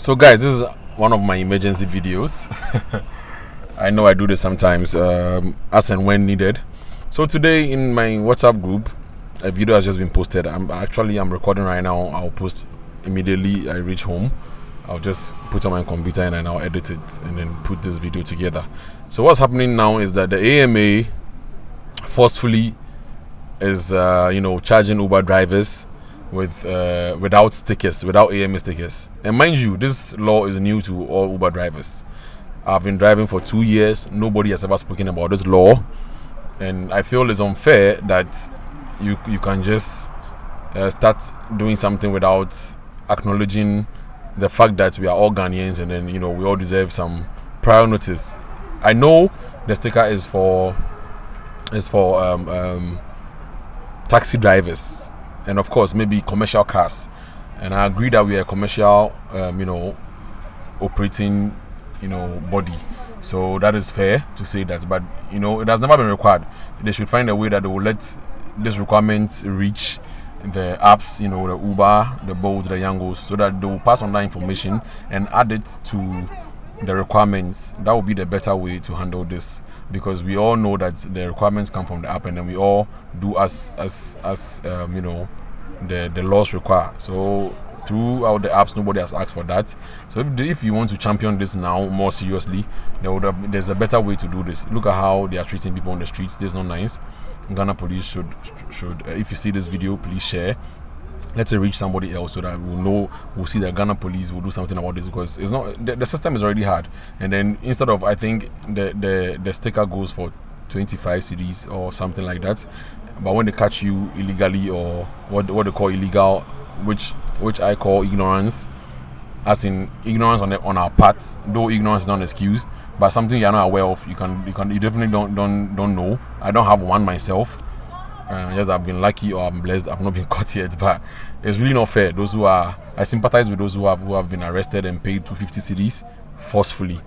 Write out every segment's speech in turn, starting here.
So guys, this is one of my emergency videos. I know I do this sometimes as and when needed. So today in my WhatsApp group, a video has just been posted. I'm recording right now. I'll post immediately I reach home. I'll just put on my computer and then I'll edit it and then put this video together. So what's happening now is that the A.M.A forcefully is charging Uber drivers with without stickers, without A.M.A stickers. And mind you, this law is new to all Uber drivers. I've been driving for 2 years. Nobody has ever spoken about this law, and I feel it's unfair that you can just start doing something without acknowledging the fact that we are all Ghanaians, and then we all deserve some prior notice. I know the sticker is for taxi drivers, and of course maybe commercial cars, and I agree that we are a commercial operating body, so that is fair to say that. But it has never been required. They should find a way that they will let this requirement reach the apps, the Uber, the Bolt, the Yangos, so that they will pass on that information and add it to the requirements. That would be the better way to handle this, because we all know that the requirements come from the app, and then we all do as the laws require. So throughout the apps, nobody has asked for that. So if you want to champion this now more seriously, there's a better way to do this. Look at how they are treating people on the streets. This is not nice. Ghana police should if you see this video, please share. Let's reach somebody else so that we'll see that Ghana police will do something about this, because it's not, the system is already hard. And then instead of, I think the sticker goes for 25 cedis or something like that, but when they catch you illegally, or what they call illegal, which I call ignorance, as in ignorance on our part, though ignorance is not an excuse, but something you're not aware of, you definitely don't know. I don't have one myself. Yes, I've been lucky, or I'm blessed. I've not been caught yet, but it's really not fair. I sympathize with those who have been arrested and paid 250 cedis forcefully.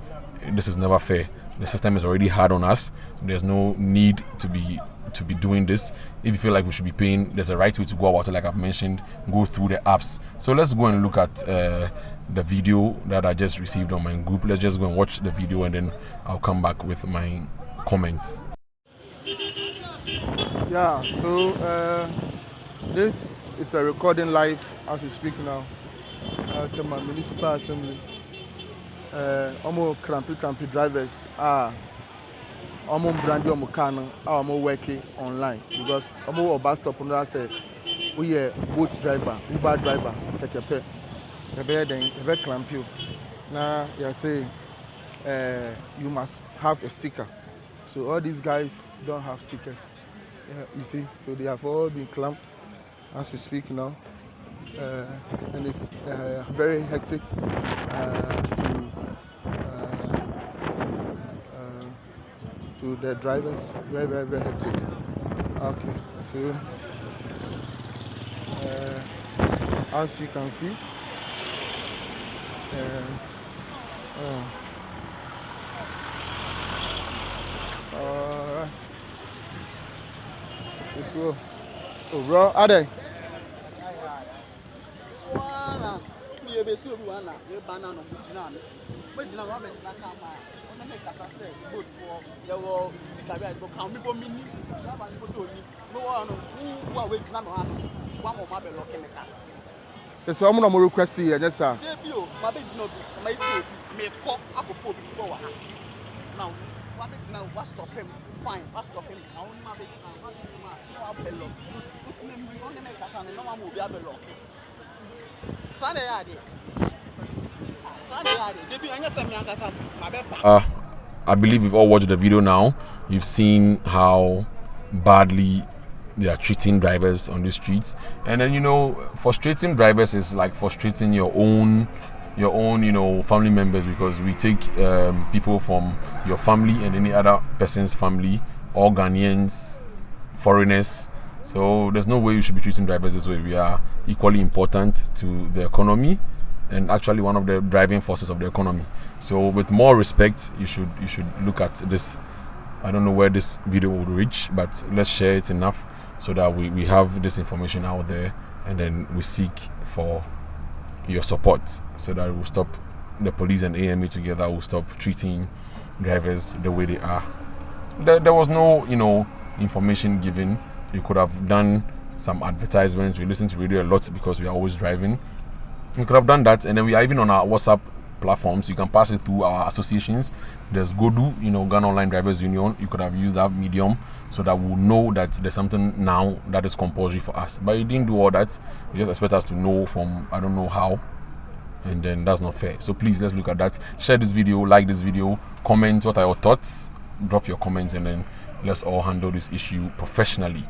This is never fair. The system is already hard on us. There's no need to be doing this. If you feel like we should be paying, there's a right way to go about it. Like I've mentioned, go through the apps. So let's go and look at the video that I just received on my group. Let's just go and watch the video, and then I'll come back with my comments. Yeah, so this is a recording live as we speak now at the Municipal Assembly. Almost crampy drivers are almost brandy or mechanic are working online, because almost bus stop on that say we are boat driver, Uber driver, take a pay. The bed then very crampy. Now you say you must have a sticker. So all these guys don't have stickers. You see, so they have all been clamped as we speak now, and it's very hectic to the drivers. Very, very, very hectic. Okay, so as you can see, alright. Let's go. Oh, bro, are they? So I'm gonna request here, yes sir. Now, what stop him? Fine, what stop him? I want my baby now. What do you I believe we've all watched the video now. You've seen how badly they are treating drivers on the streets, and then frustrating drivers is like frustrating your own family members, because we take people from your family and any other person's family, all Ghanaians, foreigners. So there's no way you should be treating drivers this way. We are equally important to the economy, and actually one of the driving forces of the economy. So with more respect, you should look at this. I don't know where this video will reach, but let's share it enough so that we have this information out there, and then we seek for your support, so that it will stop the police and A.M.A together will stop treating drivers the way they are. There was no, information given. You could have done some advertisements. We listen to radio a lot because we are always driving. You could have done that, and then we are even on our WhatsApp platforms. You can pass it through our associations. There's GODU, Ghana Online Drivers Union. You could have used that medium so that we'll know that there's something now that is compulsory for us. But you didn't do all that. You just expect us to know from I don't know how. And then that's not fair. So please, let's look at that. Share this video, like this video, comment what are your thoughts, drop your comments, and then let's all handle this issue professionally.